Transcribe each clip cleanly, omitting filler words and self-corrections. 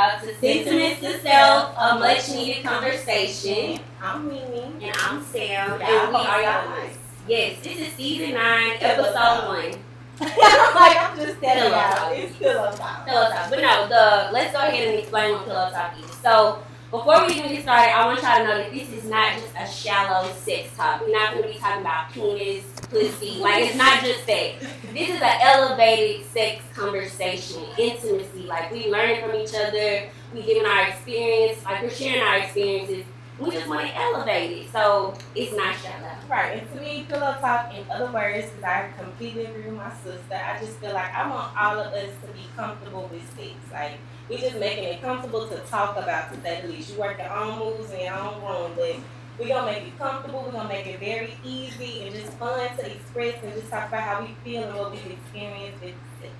y'all, to Sentiments to Self, a much needed conversation. I'm Mimi. And I'm Sam. And we are y'all? Yes, this is season 9, episode 1. I'm just telling y'all, it's Pillow Talk. Pillow Talk. But no, let's go ahead and explain what Pillow Talk is. So, before we even get started, I want y'all to know that this is not just a shallow sex talk. We're not going to be talking about penis, pussy. Like, it's not just that. This is an elevated sex conversation, intimacy. Like, we learn from each other. We giving our experience. Like, we're sharing our experiences. We just want to elevate it. So, it's not shallow. Right. And to me, Pillow Talk, in other words, because I completely agree with my sister, I just feel like I want all of us to be comfortable with sex. Like, we just making it comfortable to talk about, to say the least. You work your own moves in your own room, but we're going to make it comfortable. We're going to make it very easy and just fun to express and just talk about how we feel and what we've experienced with sex.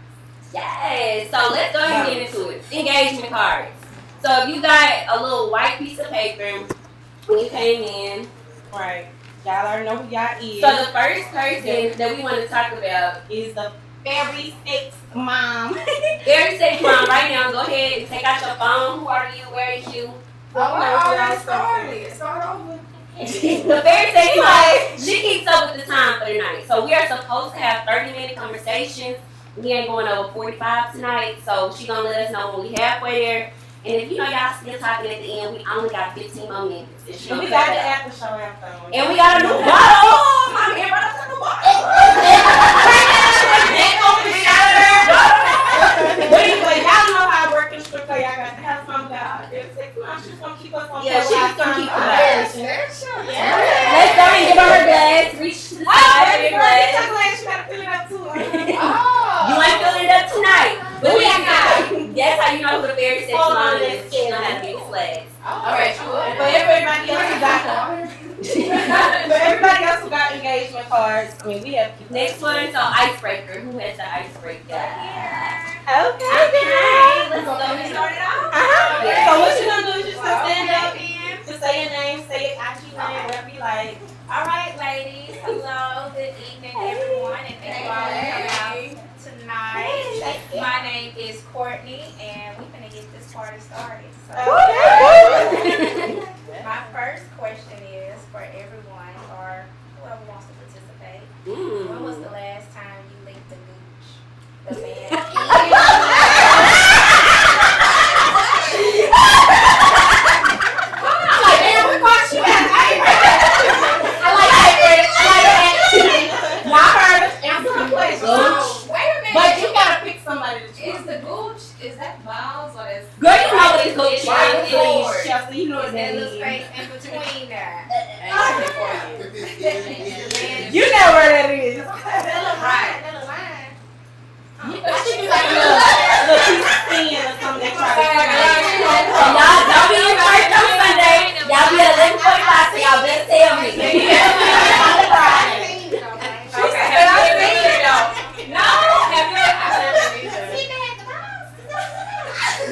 Yes. So let's go ahead and get into it. Engagement cards. So if you got a little white piece of paper when you came in. Right. Y'all already know who y'all is. So the first person that we want to talk about is the very sex mom. Very sex mom. Right now, go ahead and take out your phone. Who are you? Where is you? I started. Start over. The very sex mom. She keeps up with the time for the night. So we are supposed to have 30-minute conversations. We ain't going over 45 tonight. So she gonna let us know when we halfway there. And if you know y'all still talking at the end, we only got 15 more minutes. And we got the after show after. And we got a new bottle. I'm here about to new bottle. But anyway, y'all know how I work in strip club. Y'all got to have some guy. She's gonna keep us on. Yeah, she's gonna keep us. Let's go and give her her glass. Reach to the side. She gotta fill it up too. You ain't filling it up tonight. But we got. That's how you know who the very sex mom is. She know how to get flags. Alright, But everybody else who got but everybody else who got engagement cards, I mean, we have. Next one, so icebreaker. Who has the icebreaker? Okay. Let's go and start it off. So what you gonna do is just stand up, just say your name, say your IG name, whatever you like. All right, ladies. Hello. Good evening, everyone, and thank you all for coming out tonight. My name is Courtney, and we're gonna get this party started. So, my first question is for everyone, or whoever wants to participate. When was the last time you licked the gooch? The man. But you gotta pick somebody to choose. Is the gooch, is that balls or is Girl, you know what it's gooch is. Chelsea, you know what that little is. space in between there? You know where that is. Right. I think it's like a little piece of skin or something. Y'all don't be in church on Sunday. Y'all be at 11:45, so y'all better tell me.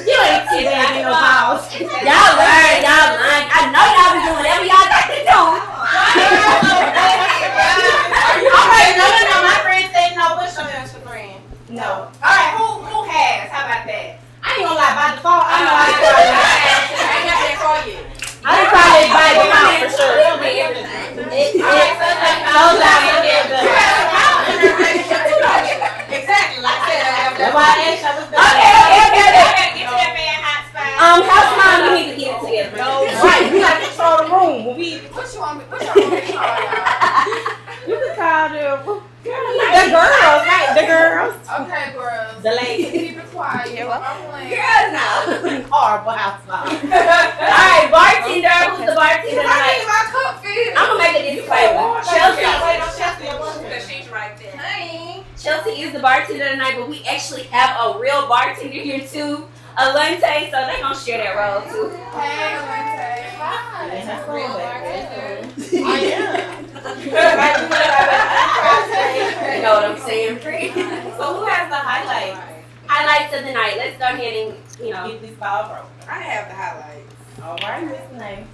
You ain't sitting there in no house. Y'all lying. I know y'all be doing whatever y'all got to do. Alright, no. My friend said no. What's your friend? No. Alright, who has? How about that? I ain't gonna lie, by default, I know I ain't got that for you. I didn't probably by default for sure. It'll be everything. Exactly, like I said. That's why I asked you. Okay. Get that man hot spot. How small we need to get it together? Right, we gotta control the room. What you want me to call y'all? You can call them the girls, right? The girls. Okay, girls. The ladies. Keep it quiet. I'm playing. Girls now. Horrible housewife. Alright, bartender. Who's the bartender I tonight? need my cup filled. I'm gonna make it disclaimer. She's right there. Hey. Chelsea is the bartender tonight, but we actually have a real bartender here too, Alante, so they're gonna share that role too. Hey, Alante. Hi. That's Real cool, bartender. I am. You know what I'm saying? So who has the highlight? Highlights of the night. Let's go ahead and, Get this ball rolling. I have the highlights. All right, Miss Name.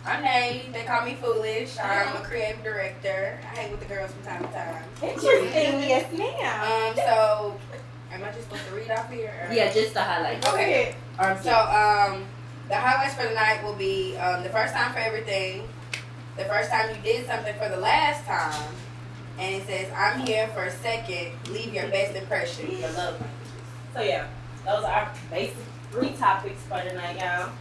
I'm Nate. They call me Foolish. I'm a creative director. I hang with the girls from time to time. Interesting, yes ma'am. So, am I just supposed to read off here? Or? Yeah, just the highlights. Okay. So, the highlights for the night will be the first time for everything, the first time you did something for the last time, and it says, I'm here for a second, leave your best impression, your love languages. So yeah, those are our basic 3 topics for tonight, y'all.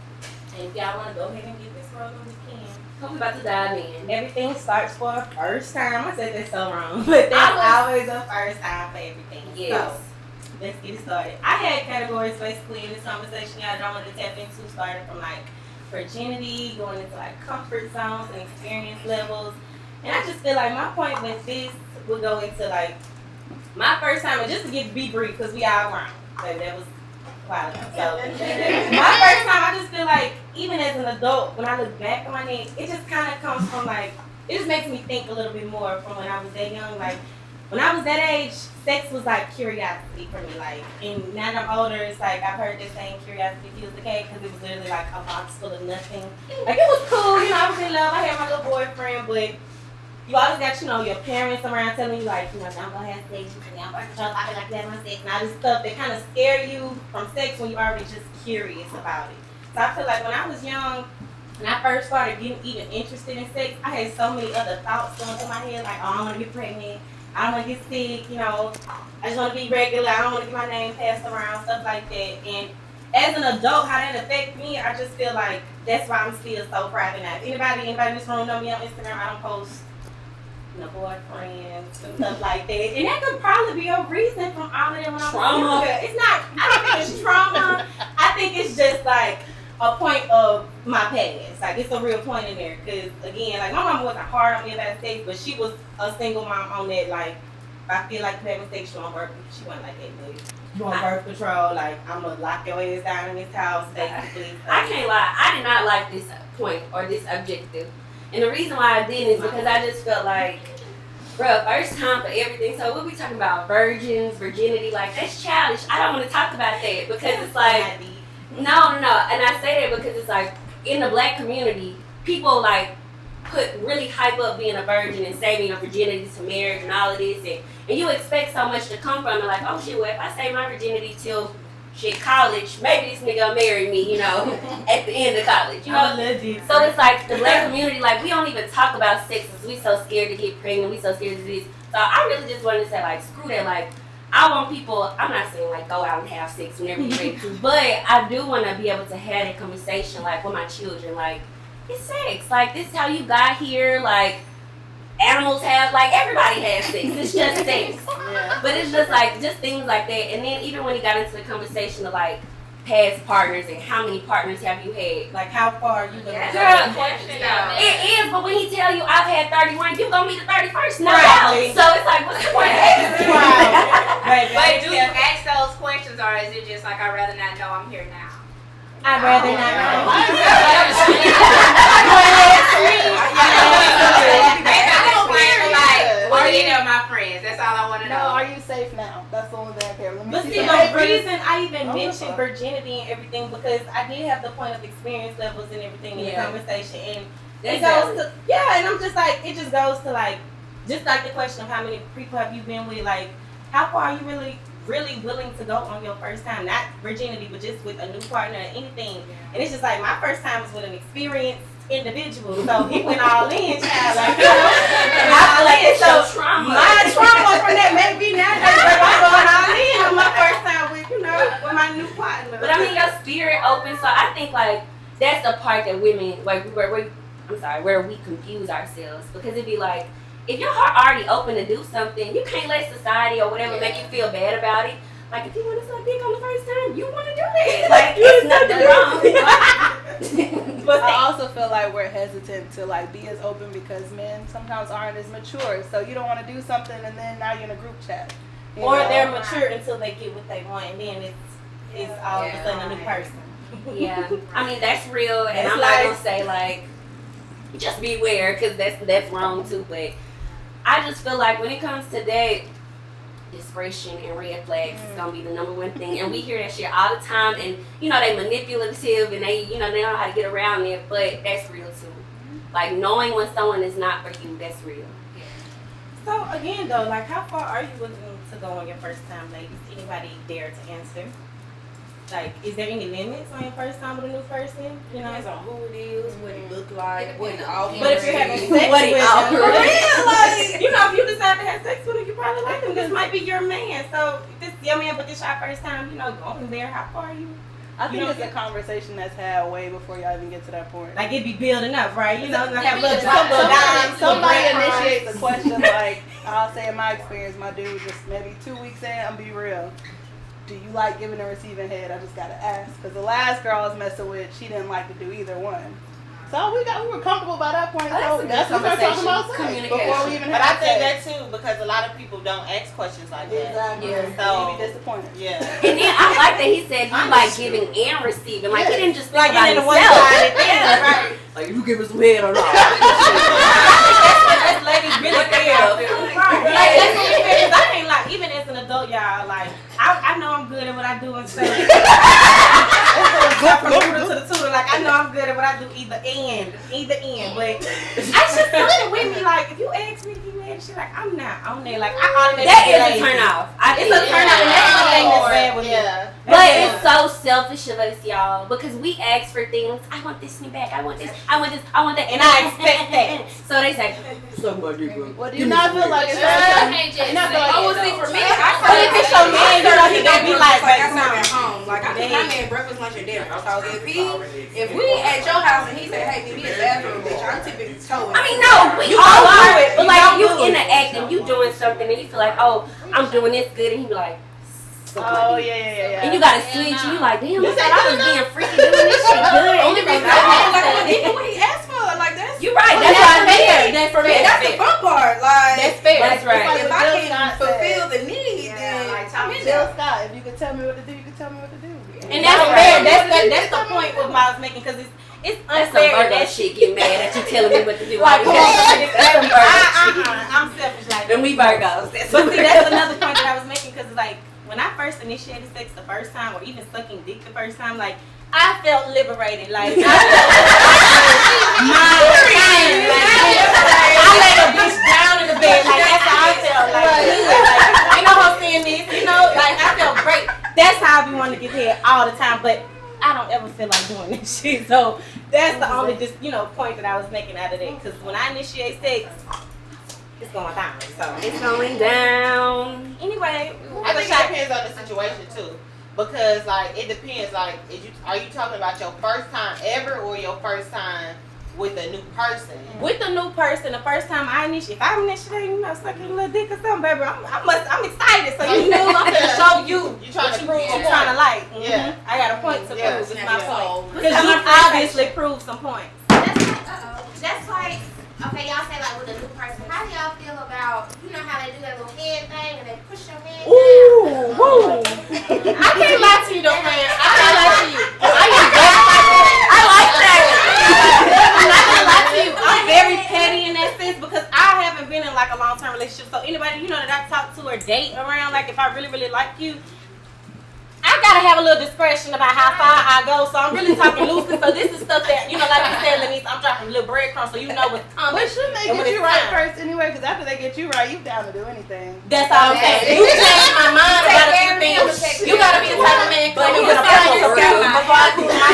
And if y'all want to go ahead and get this rolling, we can. I'm about to dive in. Everything starts for a first time. I said that so wrong, but there's always a first time for everything. Yes. So let's get it started. I had categories basically in this conversation y'all don't want to tap into, starting from like virginity, going into like comfort zones and experience levels. And I just feel like my point with this will go into like my first time, and just to be brief, because we all grown. So that was a while ago. So my first time, I just feel like even as an adult, when I look back on my name, it just kind of comes from like, it just makes me think a little bit more from when I was that young. Like when I was that age, sex was like curiosity for me. Like, and now that I'm older, it's like I've heard this saying, curiosity kills the cat, because it was literally like a box full of nothing. Like it was cool, you know, I was in love. I had my little boyfriend, but you always got, you know, your parents around telling you, like, you know, I'm going to have sex, I'm going to I feel like that my sex, and all this stuff that kind of scare you from sex when you're already just curious about it. So I feel like when I was young, when I first started getting even interested in sex, I had so many other thoughts going through my head, like, oh, I don't want to get pregnant, I don't want to get sick, you know, I just want to be regular, I don't want to get my name passed around, stuff like that. And as an adult, how that affects me, I just feel like that's why I'm still so private now. If anybody in this room know me on Instagram, I don't post boyfriends and stuff like that, and that could probably be a reason from all of them when trauma. It's not. I don't think it's trauma. I think it's just like a point of my past. Like it's a real point in there. Because again, like my mom wasn't hard on me about sex, but she was a single mom on that. Like I feel like having sex, she wasn't like that. But you on birth control. Like I'm gonna lock your ass down in this house, basically. So. I can't lie. I did not like this point or this objective. And the reason why I didn't is because I just felt like, bro, first time for everything. So what we talking about? Virgins, virginity, like that's childish. I don't want to talk about that because it's like, no. And I say that because it's like in the black community, people like really hype up being a virgin and saving your virginity to marriage and all of this, and you expect so much to come from it. Like, oh shit, well if I save my virginity till shit college, maybe this nigga will marry me, you know, at the end of college, you know. So it's like the black community, like we don't even talk about sex because we so scared to get pregnant, we so scared to do this. So I really just wanted to say like screw that. Like I want people, I'm not saying like go out and have sex whenever you're ready to, but I do want to be able to have that conversation like with my children, like it's sex, like this is how you got here, like animals have, like everybody has sex, it's just sex. Yeah. But it's just like, just things like that. And then even when he got into the conversation of like past partners and how many partners have you had, like how far you gonna girl, it is, but when he tell you I've had 31, you gonna be the 31st now. Right. So it's like, what's the point? But do you ask those questions, or is it just like I'd rather not know, I'm here now? I'd rather not know. Are you know my friends? That's all I want to know. No, are you safe now? That's the only thing I care. But see, the reason I even mentioned virginity and everything, because I did have the point of experience levels and everything in the conversation, and it goes to and I'm just like, it just goes to like, just like the question of how many people have you been with, like how far are you really willing to go on your first time, not virginity, but just with a new partner or anything. And it's just like my first time was with an experienced individual, so he went all in, child. Like, you know, I feel like it's so trauma. My trauma from that may be now that I'm going all in on my first time with, you know, with my new partner. But I mean, your spirit open, so I think like that's the part that women, like where we confuse ourselves, because it'd be like, if your heart already open to do something, you can't let society or whatever make you feel bad about it. Like if you want to suck dick on the first time, you want to do that. Like there's nothing wrong. But I also feel like we're hesitant to like be as open because men sometimes aren't as mature. So you don't want to do something and then now you're in a group chat. Or they're mature until they get what they want, and then it's all of a sudden a new person. Yeah, I mean that's real, and I'm not gonna say like just beware because that's wrong too. But I just feel like when it comes to that, discretion and red flags is gonna be the number one thing, and we hear that shit all the time. And you know they manipulative, and they they know how to get around it, but that's real too. Like knowing when someone is not for you, that's real. Yeah. So again though, like how far are you willing to go on your first time, ladies? Anybody dare to answer? Like, is there any limits on your first time with a new person? You know, Depends on who it is, what it look like, what it offers. but if you're having sex with them, like, you know, if you decide to have sex with them, you probably like them. This might be your man. So if this your man, but this your first time, you know, go from there. How far are you? I think You know, it's a conversation that's had way before y'all even get to that point. Like, it be building up, right? You know, like have Yeah, little drop, little dimes, Somebody little breadcrumbs. initiates the question, like, I'll say in my experience, my dude just maybe 2 weeks in, I'm be real. Do you like giving and receiving head? I just gotta ask. Because the last girl I was messing with, she didn't like to do either one. So we were comfortable by that point. Oh, So that's a good what we started talking about conversation. sex before we even But had I think sex. that too because a lot of people don't ask questions like that. Exactly. Yeah. So You be disappointed. yeah. And then I like that he said you like giving and receiving. Like he didn't just think Like, about in the himself. one-sided thing, right? Like you give us some head or not. That's ladies really feel. Right. Like, that's what we feel. 'Cause I ain't like, even as an adult, y'all, like, I know I'm good at what I do and say. From the tutor to the tutor, like, I know I'm good at what I do either end. But I just put it with me, like, if you ask me to be mad, shit, like, I'm not on there. Like, I automatically That is a lazy. turn off. It's a turn off, and that's the thing that's bad with me. Yeah. But it's so selfish of us, y'all, because we ask for things. I want this in me back. I want this. I want this. I want that. And I expect that. So they say, suck my dick, bro. Well, do you not feel like it's You can't just not say, feel like Oh, it's well, see, for me, But if it's your man, you know, he gonna be like, I baby, serve come at home. Like, I cook my man breakfast, lunch, and dinner. So if we at your house and he said, hey, meet me at the bathroom, bitch, I'm typically towing. I mean, no, we You all don't do are. it. But You like, don't you do in it. the act and you doing something and you feel like, oh, I'm doing this good, and he be like, suck my Oh, dick. yeah. And you gotta switch, and you like, damn, I thought I was being freaky doing this shit good. Only And you reason like, I'm like, he knew what he asked for. Like, that's you right. That's why I'm here. That's for me. that's the fun part. Like, That's fair. That's right. if I Jill can Scott fulfill said. the need, then I'm in Jill there. Scott, if you could tell me what to do, you could tell me what to do. And that's fair. That's the point of what I was making, because it's That's some unfair. Virgo shit. Get mad at you telling me what to do. Like, come on, That's some Virgo shit. I'm selfish like Then that. we Virgos. That's But see, that's another point that I was making, because like when I first initiated sex the first time, or even sucking dick the first time, like I felt liberated. Like I felt my time. Like, I laid a bitch down in the bed. Like that's how I felt. Like, ain't no hoe seeing this. You know, like I felt great. That's how I be wanting to get here all the time. But I don't ever feel like doing this shit. So that's the only just point that I was making out of that. Because when I initiate sex, it's going down. So It's going down. anyway, I think it depends on the situation too. Because like it depends, like are you talking about your first time ever or your first time with a new person? with a new person, the first time if I'm initiating, sucking a little dick or something, baby, I'm excited. So you know I'm gonna show you You trying what to prove I'm a trying to point. like. Yeah. I got a point to Yeah. prove. It's my Yeah. point. Because you obviously proved some points. That's like, okay, y'all say like with a new person. How do y'all feel about, you know how they do that little head thing and they push your head Ooh, woo. I can't lie to you though, man. I can't lie to you. I like that. I'm not gonna lie to you. I'm very petty in that sense because I haven't been in like a long-term relationship. So anybody that I talk to or date around, like if I really, really like you, I gotta have a little discretion about how far I go. So I'm really talking loosely. So this is stuff that, like you said, Lenise, I'm dropping little breadcrumbs so you know what's coming. But shouldn't they And when get you it's right time. first anyway? Because after they get you right, you down to do anything. That's all I'm saying. You changed my mind about a few things. You gotta be the type of man coming with a proposal before I cool my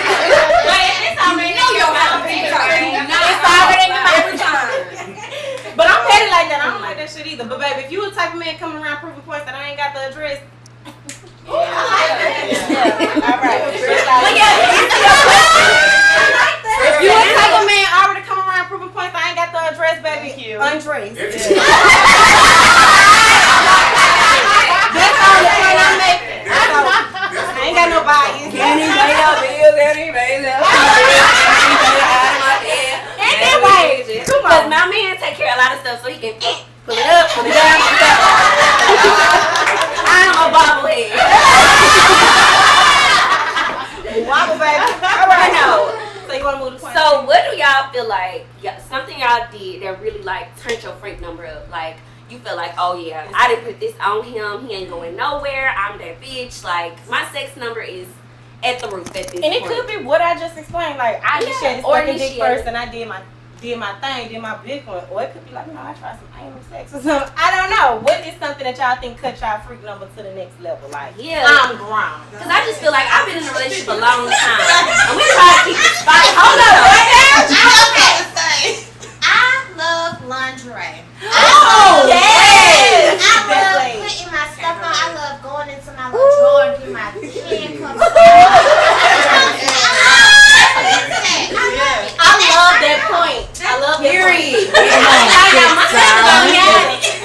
But it's already know your mouth. It's already in my every time. But I'm petty like that. I don't like that shit either. But baby, if you the type of man coming around proving points that I ain't got the address. Yeah. All right. Look at If you the type of man already coming around proving points, I ain't got the address, baby. Thank you. Undress. That's all the point I'm making. I ain't got no bias. Can't even pay your bills, can't even pay your And then wait, come Because on. my man take care of a lot of stuff so he can pull it up, pull it down, pull it down. I'm a bobblehead. Wobble, baby. All right, no. So you want to move the point? So what do y'all feel like, something y'all did that really like turned your freak number up? Like you feel like, oh yeah, I didn't put this on him. He ain't going nowhere. I'm that bitch. Like my sex number is at the roof at this and it point. could be what I just explained. Like I initiated or sucking dick initiated. first, and I did my did my thing, did my big one. Or it could be like, no, I tried some anal sex or something. I don't know. What is something that y'all think cut y'all freak number to the next level? Like, Yeah. I'm grown. Because I just feel like I've been in a relationship a long time. And we try to keep it spicy. Hold up, right now. I love lingerie. Oh, yes. I love That's putting my stuff on. I love going into my little drawer and getting my handcuffs on. I love that point. I love that Period. point.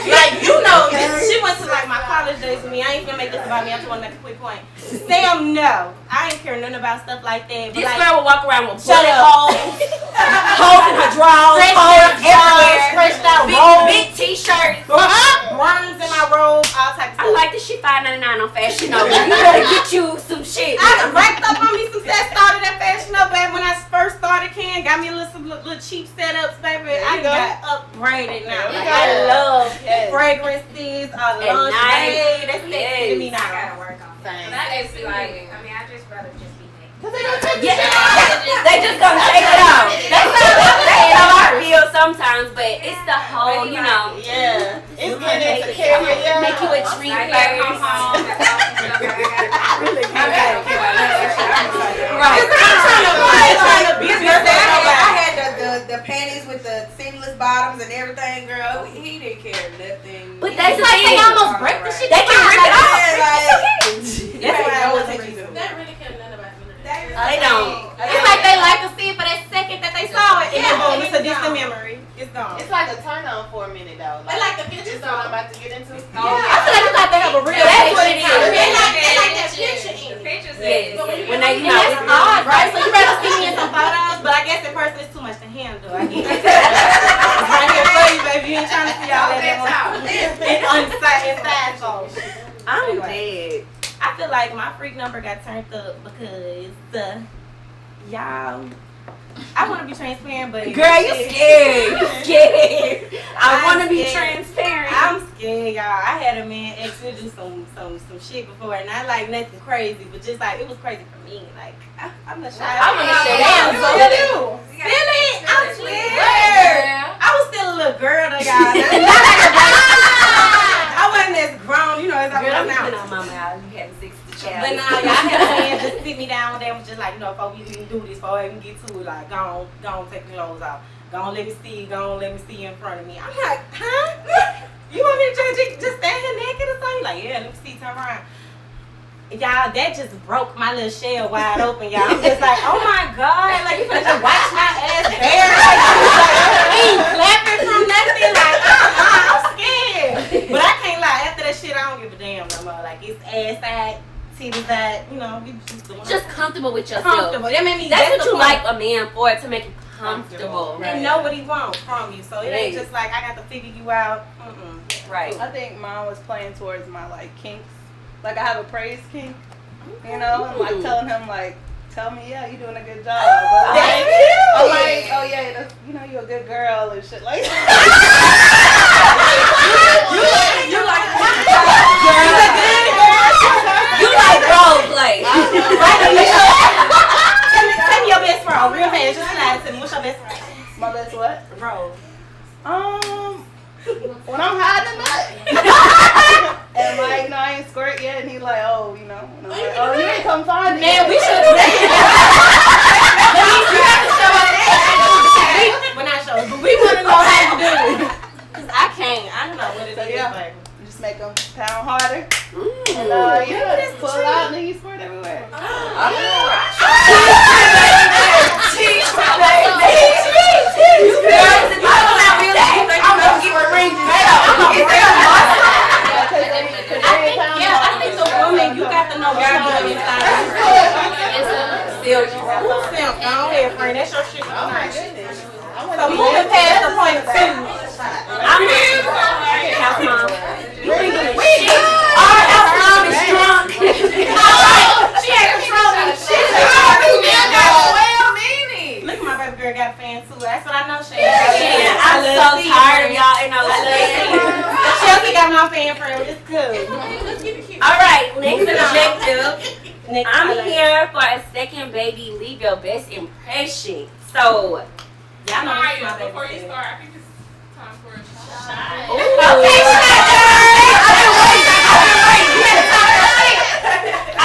Like, you know, she went to like my college days with me. I ain't gonna make this about me. I just want to make a quick point. Sam, no. I ain't care nothing about stuff like that. But This like, girl will walk around with shut bullet up. holes, holes in her drawers, holes everywhere, stretched out big, rolls, big t-shirts. worms in my robe, all types of I stuff. like this shit $5.99 on Fashion Nova. You better get you some shit. I done racked up on me some set started at Fashion Nova, baby. When I first started Ken, got me some little cheap setups, baby. I got upgraded now. Like, I love fragrances, lingerie. That's sexy to me I now. gotta work on that. But I just be like, I mean, I just rather just be naked. They just gonna take it off. That's how I feel sometimes, but it's the whole, you know. Yeah. It's getting into carry. Make you a treat first. Right. I'm trying to business I had the panties with the seamless bottoms and everything, girl. He didn't care nothing. But that's the Like thing. they almost break the shit. They can rip it off. That's why I wasn't using. That really couldn't none about me. They don't. It's like they like to see it for that second that they saw it. And then boom, it's a distant memory. It's gone. It's like a turn on for a minute though. They like the pictures This is what I'm about to get into. I feel like you got to have a real. That's what it is. They like that picture in The it. pictures Yes. When they, you And that's know. odd, right? So you better see me in some photos, but I guess in person it's too much to handle. I get it. It's right here for you, baby. You ain't trying to see all that inside photos. I'm dead. I feel like my freak number got turned up because y'all. I want to be transparent, but Girl, you scared. You scared. I want to be scared. transparent. I'm scared, y'all. I had a man actually do some shit before, and not like nothing crazy, but just like it was crazy for me. Like I'm not shy. I want to share Damn, that. so do. Really? I'm scared. I was still a little girl, though, y'all. I wasn't as grown, you know, as I Girl, I'm was now. putting on my mouth. You had 60 child. But nah, y'all had a man just sit me down one day and was just like, you know, before we even do this, before I even get to it, like, go on, take the clothes off. Go on, let me see you in front of me. I'm like, huh? You want me to just stand here naked or something? Like, yeah, let me see, turn around. Y'all, that just broke my little shell wide open, y'all. I'm just like, oh my God, like, you finna just watch my ass bare. Like, ain't clapping from nothing. Like, I'm scared. But I can't lie, after that shit, I don't give a damn no more. Like, it's ass side, titty side, you know, we just doing Just comfortable with yourself. comfortable. That made me, That's what the you point. like a man for, to make you comfortable. And know what he wants from you. So it ain't just like, I got to figure you out. Right. I think mine was playing towards my like kinks. Like I have a praise kink, you know, and like telling him like, tell me, yeah, you doing a good job. But That's like, cute. I'm like, oh yeah, that's, you know, you're a good girl and shit like that. You like You like role play. Tell me your best role. Real fast. Just slide to me. What's your best role? My best what? Role. When I'm hiding it. And like, you know, I ain't squirt yet, and he like, oh, you know, and I'm like, oh, you ain't come find me. Man, we should. We're not sure, but we want to know how you do it. Cause I can't. I don't know what it So, is. yeah. Like. Just make them pound harder. Mm. And yeah, pull out, and then you squirt everywhere. I think the woman, you got to know what you're doing inside. Go ahead, friend. That's your shit. Oh my goodness. So moving past the point two. I'm here. House mom. Our house mom is drunk. She ain't controlling the shit. Look at my baby girl got a fan too. That's what I know she is. I'm so tired of y'all in those Chelsea got my fan friend. It's good. All right, next objective. Next I'm highlight. here for a second baby. Leave your best impression. So, Y'all know this is my Maya, baby. before you start, I think it's time for a shot.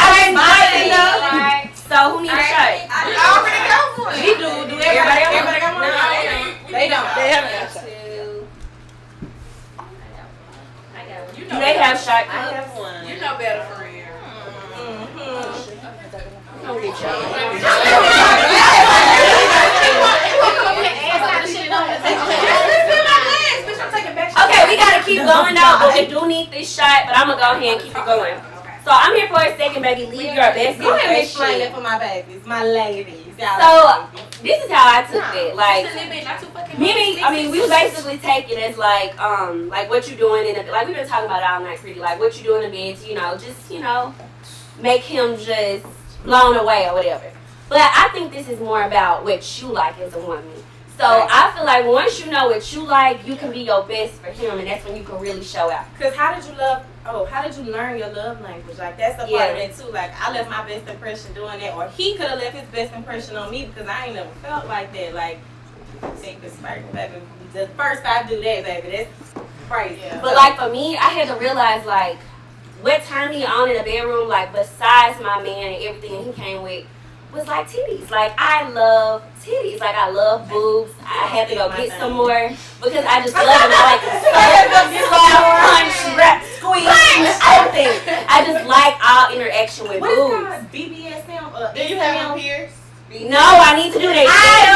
Okay, So who needs a shot? I already got one. We do. Do everybody got one? No, They don't. They haven't got shot. Do they have shot I cups? have one. You know better for real. Okay, we gotta keep going though, but we do need this shot, but I'm gonna go ahead and keep it going. So I'm here for a second, baby. Leave your best Go ahead and explain it impression. for my babies, my ladies. Y'all So babies. this is how I took it. Like we basically take it as like what you doing in the, like we've been talking about it all night, pretty, like what you do in the bed, just make him just blown away or whatever. But I think this is more about what you like as a woman. So I feel like once you know what you like, you can be your best for him, and that's when you can really show out. Cause how did you learn your love language? Like that's a part of it too. Like I left my best impression doing that, or he could have left his best impression on me because I ain't never felt like that. Like take this spark, baby. The first I do that, baby, that's crazy. Yeah. But like for me, I had to realize like what turned me on in the bedroom, like besides my man and everything he came with, was like titties. Like I love titties. Like I love boobs. I had to go get some more because I just love them. I like punch, rap, squeeze, everything. I just like all interaction with What is boobs. called BBSM? Do you have a pierce? No, I need to do that. I do.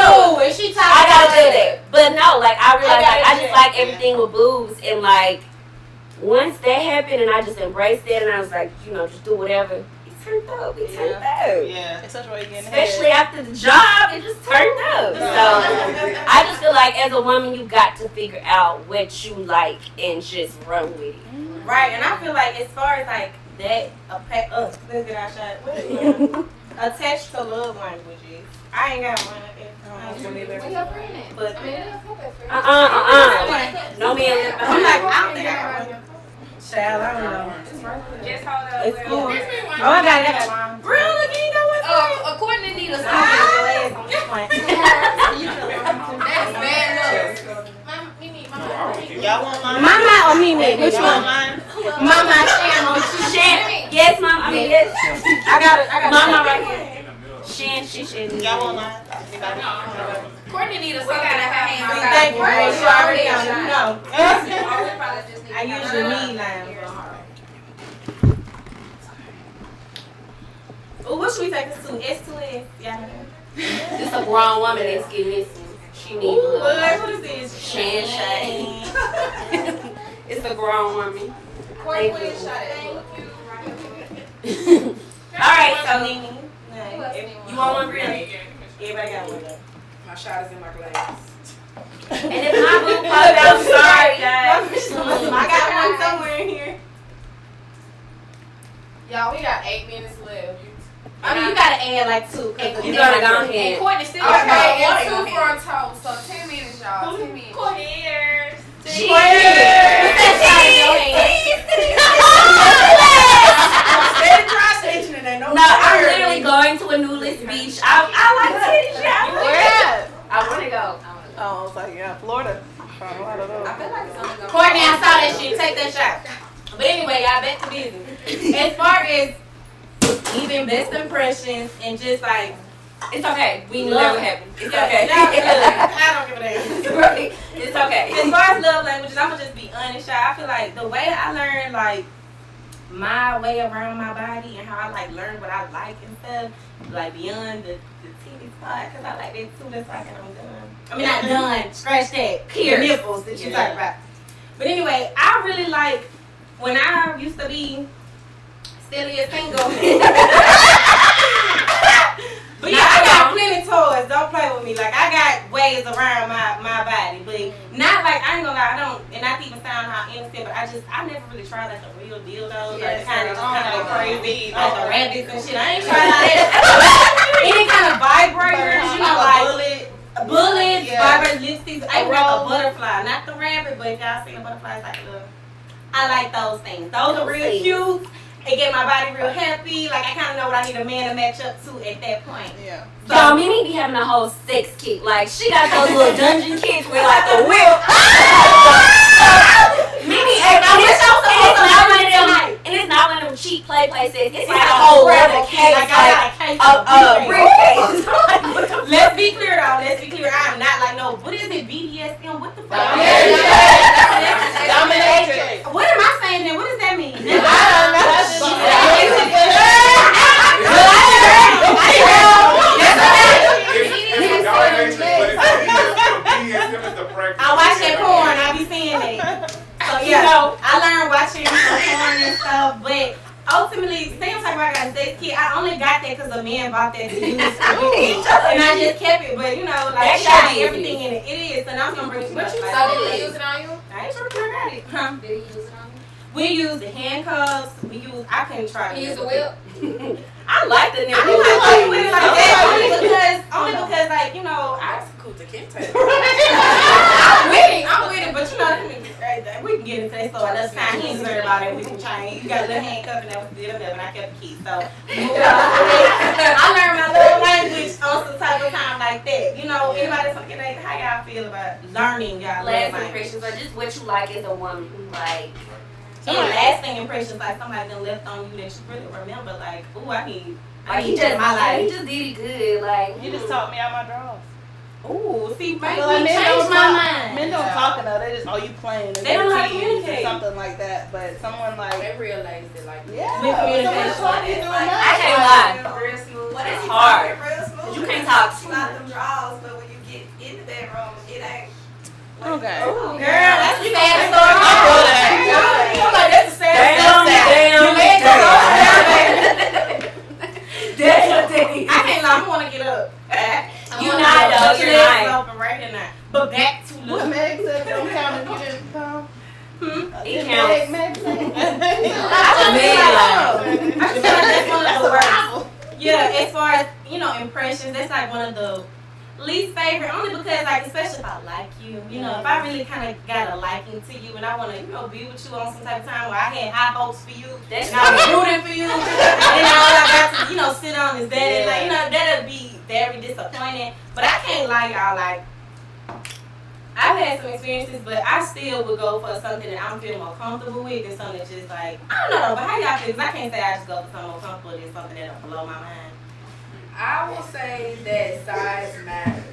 I gotta do that. But no, like I realized like I just like everything with boobs, and like once that happened and I just embraced it and I was like, just do whatever. Turned up. We turned up. Yeah. It's such a way to get in Especially after the job, it just turned up. So I just feel like as a woman, you got to figure out what you like and just run with it. Right, and I feel like as far as like that, let's get our shot. Attached to love languages. I ain't got one. I ain't gonna live everything. But No man. I'm like, I don't think I got one. Child, I don't know. Just hold up. It's cool. Oh, I got it. Real again, that According to Nita, was that's bad luck. Y'all want mine? Mama or Mimi? Which Y'all one? want mine? Mama, Shan. Yes, mom. I mean, yes. I got it. Mama right here. Shan. Y'all want mine? Courtney needs something in her hands. Thank you. You already on it. You know. I I usually need lime. Oh, what should we take this to? S2S? Yeah. This a grown woman that's getting this. She needs Ooh, love. what is this? Shan. It's a grown woman. Thank you. All right, so Nene. you want one, really? Everybody got one. My shot is in my glass. And if my boo popped out, sorry guys. I got one somewhere in here. Y'all, we got 8 minutes left. I mean, you gotta add like 2. You gotta go ahead. And Courtney still Okay, got and one. 2 front toes, so 10 minutes, y'all. 10 minutes. Cheers. No, I'm literally going to a nudist beach. I like titties, yeah. Where at? I want to go. Oh, I was like, yeah, Florida. I don't know. I feel like it's only Courtney, I saw that shit. Take that shot. But anyway, y'all back to business. As far as even best impressions and just like, It's okay. We know Love- what happened. It's okay. I don't give a damn. Right. It's okay. As far as love languages, I'm gonna just be honest, y'all. I feel like the way I learned like my way around my body and how I like learn what I like and stuff, like beyond the TV part, cause I like that too. That's like I'm done. I mean, not done. Scratch that. Pierce. The nipples that you talk about. But anyway, I really like when I used to be still a single. But yeah, I got plenty toys. Don't play with me. Like I got ways around my body, but not like I ain't gonna lie. I don't, and not to even sound how innocent, but I never really tried like the real dildos, like kind of crazy, like the rabbits and shit. I ain't tried that. Any kind of vibrators, you know, like bullets, vibrators, lipsticks. I even like a butterfly, not the rabbit, but if y'all seen a butterfly, it's like a little. I like those things. Those are real cute. it get my body real happy. Like I kind of know what I need a man to match up to at that point. Yeah. So Mimi be having a whole sex kick. Like she got those little dungeon kicks with like a whip. Mimi, and it's not one of them cheap play sets. It's like a whole leather case, like a briefcase. Let's be clear though. Let's be clear. I am not like no. What is it? BDSM? What the fuck? Dominatrix. What am I saying then? What does that mean? I watch that porn. I be seeing that. So yeah, I learned watching porn and stuff, but. Ultimately, same time I got a sex kit, I only got that because a man bought that to use and I just kept it, but you know, like, it got everything in it. It is, and I'm going to bring it back. So did he use it on you? I ain't sure I got it. Huh? Did he use it on you? We used the handcuffs, I couldn't try to He used the whip? I like the I don't like with it like that, only because, like, you know, I'm with it, but you know, we can get into that story another time. He ain't worried about it. We can change. You got a little handcuff and that was the other, and I kept the key. So I learned my little language on some type of time like that. You know, anybody fucking like, how y'all feel about learning y'all last language? impressions or just what you like as a woman. Like, And lasting impressions, like somebody done left on you that you really remember. Like, ooh, I need he that in my life. He just did it good. Like, You just taught me out my drawers. Ooh, see, maybe Well, like, change my mind. Men don't talk enough. They just, you playing. They don't know how to tease communicate. or something like that. But someone like, They realize it like yeah, With communication. someone talking to them. I can't lie. Real smooth. What is hard? Real smooth. You can't talk It's not them draws, but when you get in the bedroom, it ain't. Okay. Ooh, girl, that's a sad story. I feel that. I'm like, that's a sad story. I can't lie, I want to get up. You not though, you're not. Open right here now. But back to What look. Meg said, don't count if you didn't come. He Did counts. Meg say? I just feel like that's one of the worst. Yeah, as far as, you know, impressions, that's like one of the least favorite, only because, like, especially if I like you, you know, if I really kind of got a liking to you and I want to, you know, be with you on some type of time where I had high hopes for you, That's and I was rooting for you, and then all I got to, you know, sit on is that, and like, you know, that'll be very disappointing. But I can't lie, y'all, like, I've had some experiences, but I still would go for something that I'm feeling more comfortable with than something that's just like, I don't know, but how y'all feel? Because I can't say I just go for something more comfortable than something that'll blow my mind. I will say that size matters.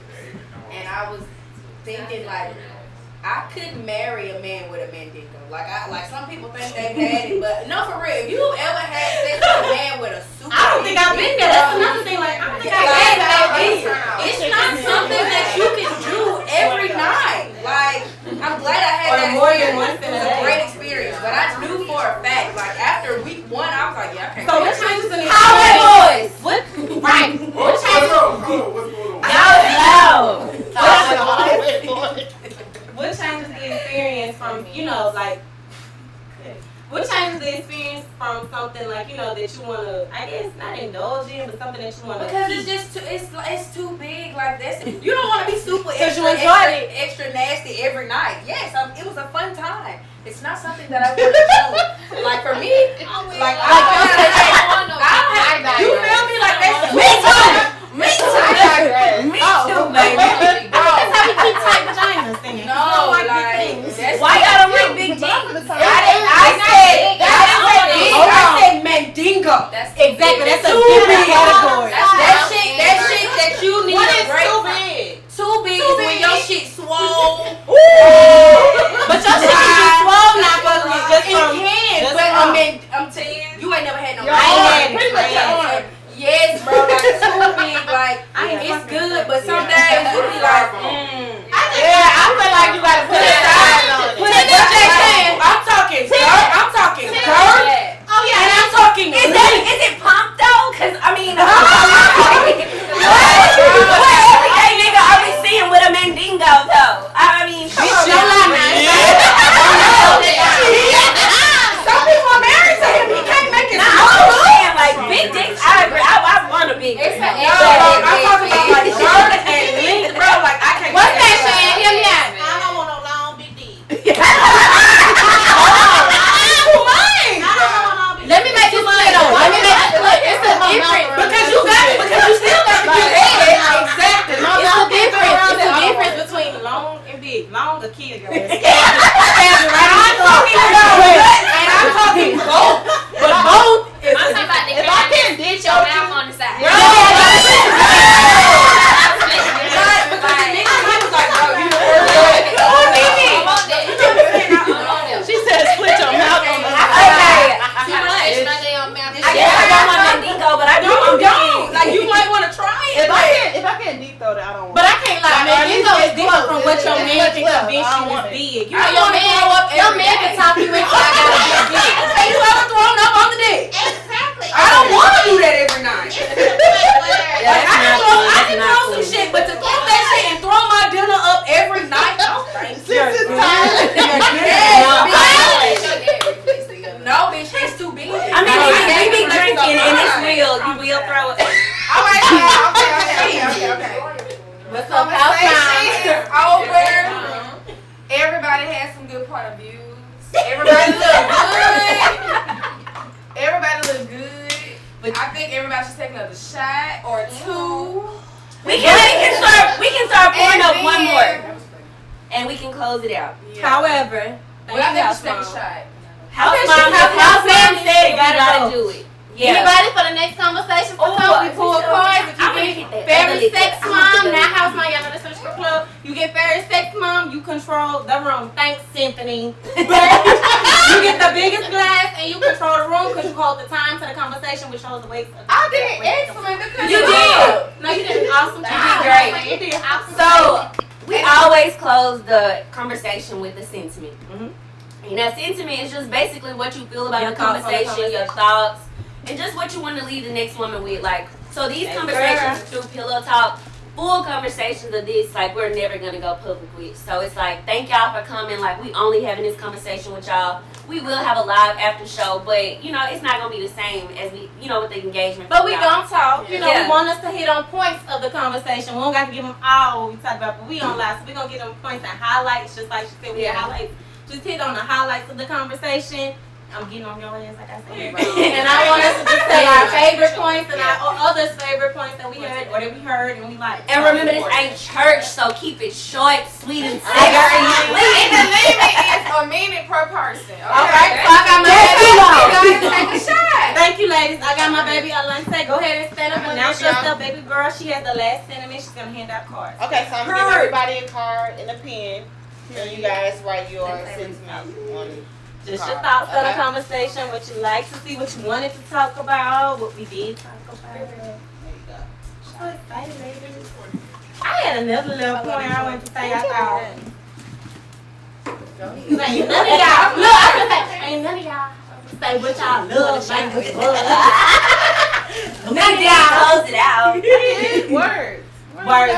And I was thinking like I couldn't marry a man with a mandingo. Like some people think they've had it, but no, for real. If you've ever had sex with a man with a super, I don't think I've been there. That's another thing. Like, I don't think I've been there. It's not something that you can do every night. Like, I'm glad I had that experience. It was a great experience. But I knew for a fact, like after week 1, I was like, yeah, I can't. So what changes in the boys? What? Right. What changes? What changes the experience from, you know, like, what changes the experience from something like, you know, that you want to, I guess, not indulge in, but something that you want to Because keep? it's just too, it's too big. Like this, you don't want to be super Because extra, you enjoyed it. extra nasty every night. Yes, it was a fun time. It's not something that I want to do. Like for me, like you feel me? Like that's Me too. Me too. Me too, baby. That's how we keep tight vaginas thinking. no, like that's Why y'all don't like big D? I said mandingo. That's Exactly. That's a Too different big. category. That shit that you need What a is break too from. big? Too big is when your shit swole. But your shit can be swole now, but just It from can, just but from- I'm telling you, you ain't never long to kill your ass. Stab you right in the throat. And I'm talking both. But both is I'm talking about the If I can't ditch your your mouth on the side. She said split your mouth on the Okay. It's my damn mouth. I guess I don't want Mandico, but I don't. like you might want to try it. If I can't deep throw that, I don't want But I can't lie, man. You know it's different from what your It's man can left. convince I you don't want is it. big. You Your know your man can talk you into I gotta be big. Okay, you ever thrown up on the dick? Exactly. I don't want to do that every night. Yeah, Like, I that's can not throw cool. some shit, but to throw that shit and throw my dinner up every night, no, thank you. No, bitch, it's too big. I mean, we be drinking and it's real. You will throw it. All right, okay. What's So conversation is over. Everybody has some good point of views. Everybody look good. Everybody look good. But I think everybody should take another shot or two. We can start pouring And up then- one more, and we can close it out. However, Well, I think we should take a shot. House mom said you gotta do it. Yeah. Anybody for the next conversation? For we pull cards. If you get fairy sex mom, now house mom, y'all know the social club. you get fairy sex mom, you control the room. Thanks, Symphony. You get the biggest glass and you control the room because you hold the time to the conversation, which holds the weight. I did excellent because You did. No, you did an awesome job. You did great. You did awesome. So we always close the conversation with the sentiment. Mhm. And that sentiment is just basically what you feel about Your the thoughts on the conversation, your thoughts, and just what you want to leave the next woman with. Like, so these Hey, conversations through Pillow Talk, full conversations of this, like we're never gonna go public with. So it's like, thank y'all for coming. Like, we only having this conversation with y'all. We will have a live after show, but you know, it's not gonna be the same as we, you know, with the engagement. But we y'all. gonna talk. You know, Yeah. we want us to hit on points of the conversation. We don't got to give them all we talk about, but we don't lie. So we gonna get them points and highlights, just like she said. We highlights. Just hit on the highlights of the conversation. I'm getting on your ass, like I said. And I want us to just say our favorite points and our others' favorite points that we heard or that we heard and we like. And remember, this ain't church, so keep it short, sweet, and And the sexy. limit is a minute per person. Alright, so I got my baby. Take a shot. Thank you, ladies. I got my baby Alante. Go ahead and stand up and announce yourself, baby girl. She has the last sentiment. She's gonna hand out cards. Okay, so I'm gonna give everybody a card and a pen, and you guys write your sentiment on it. Just your thoughts on the conversation, what you like to see, what you wanted to talk about, what we did talk about. There you go. So excited, ladies. I had another little point I wanted to say. I thought. Ain't none of y'all. Look, I can say, ain't none of y'all say what y'all love, baby. None of y'all Close it out. Words. Word,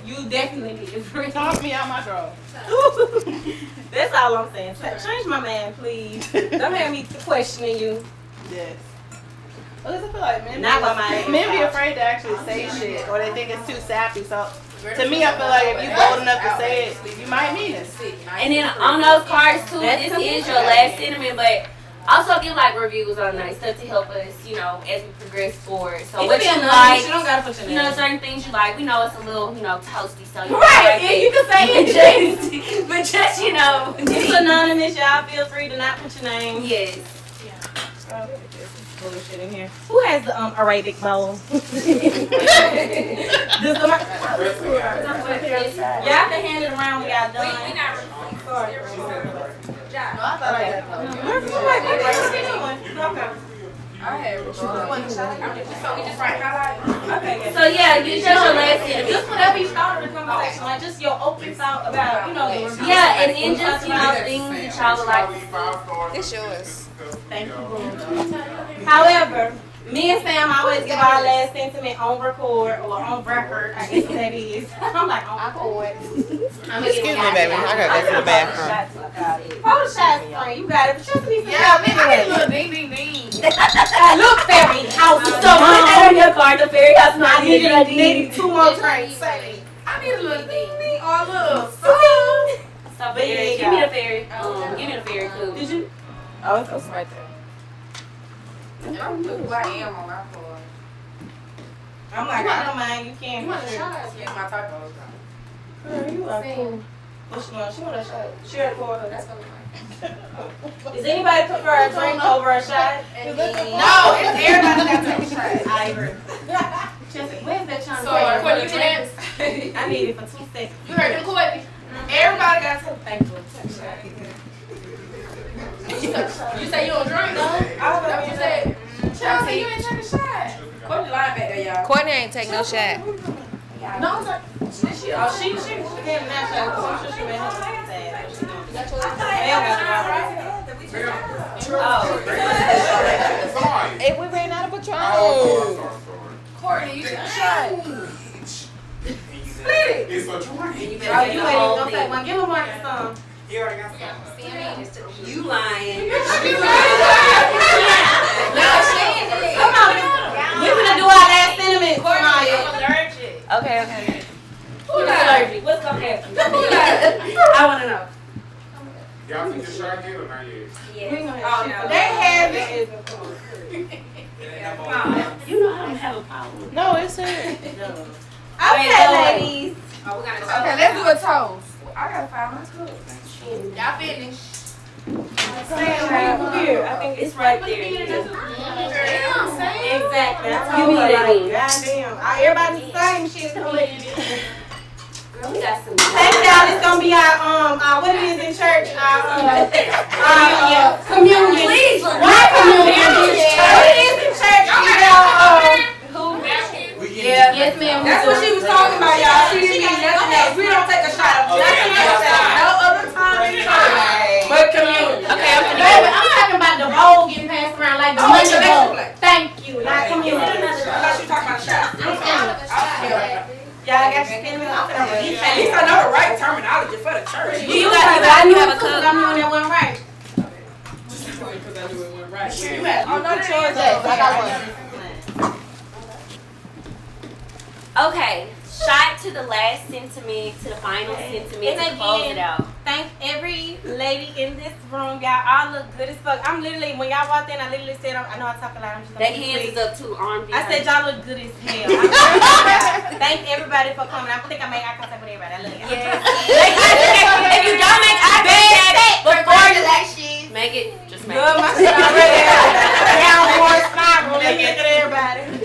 you definitely did. Toss me out my drawer. That's all I'm saying. Change my man, please. Don't have me questioning you. Yes. Because I feel like men, Not by my men be afraid to actually say shit, or they think it's too sappy. So to me, I feel like if you bold enough to say it, you might mean it. And then on those cards too, That's this cool. is your last sentiment, but also give like reviews on that stuff to help us, you know, as we progress forward. So what you like, you don't gotta put your you name. know, certain things you like. We know it's a little, you know, toasty, so you Right, like yeah, it. you can say it. but just you know, It's anonymous, y'all. Feel free to not put your name. yes. Bullshit in here. Who has the Arabic bowl? Does the y'all can hand it around when y'all done. We not So we just write highlights. Okay. So yeah, you just your last sentiment. Just whatever you thought of the conversation, like just your open thought about, you know, the review. Yeah, and then just you know things that y'all would like to see. It's yours. Thank you. However, me and Sam always give our last sentiment on record or on record, I guess that is. I'm like on record. Excuse me, baby. I gotta go to the bathroom. Hold the shots, friend. You got it. But trust me, Yeah, man, I get a little ding ding ding. Look, fairy house. So put that on your card. The fairy house I not needed two more drinks. I need a little ding ding or a little something. So fairy, give me the fairy. Give me the fairy clue. Did you? Oh, it's right there. I'm who I am on my part. I'm like, I don't mind. You can. Excuse my typos. Girl, you are cool. What she want? She want a shot. She already poured her. That's gonna be fine. Does anybody prefer a drink over a shot? No, it's everybody got to take a shot. I agree. Jesse, where's that chance? So, Courtney, you dance? I need it for 2 seconds. You heard them, Courtney? Everybody got to take a shot. You say you don't drink, no? I That's what you said. Chelsea, you ain't take a shot. Courtney lying back there, y'all. Courtney ain't take no shot. No, I'm sorry. She gave me that shot. I'm sure she made her sad. She don't. That's what If we ran out of Patron. Oh, Courtney, you took a shot. it's a drink. You ain't even gonna say one. Give him one some. You already got some. You lying. Come on. We finna do our last sentiment, Maya. Allergic. Okay. Who's allergic? What's gonna happen? I wanna know. Y'all think the shot yet or not yet? Yeah. They have it. You know I don't have a problem. No, it's her. Okay, ladies. Oh, we gotta Okay, let's do a toast. I gotta find my too. Y'all finish. Here, I think it's right there. Exactly. That's You need it. Goddamn. Everybody's the same shit. Girl, we got some. Thank y'all. It's gonna be our what it is in church. Our communion. Please, Why communion? What it is in church? Yeah. Yes, ma'am. That's what she was talking about, y'all. She didn't mean nothing else. We don't take a shot of nothing else no other time in church but communion. Okay, I'm gonna Baby, I'm talking about the bowl getting passed around like the money bowl. Thank you. Not communion. I thought you were talking about shots. Y'all got your sentiment. At least I know the right terminology for the church. You have a cup. I'm the one that went right. Because I knew it went right. You had Oh, no, put that yours is up. it. I got one. Okay, shot to the last sentiment, to the final sentiment, to close it out. Thank every lady in this room. Y'all all look good as fuck. I'm literally, when y'all walked in, I literally said, I know I talk a lot. I'm just That hands is up too, arm. I said y'all look good as hell. I thank everybody for coming. I think I made eye contact with everybody. I love y'all. Yes. If you don't make eye contact before you make it, just make Good, it. my shit already. Downward spiral. Look at everybody.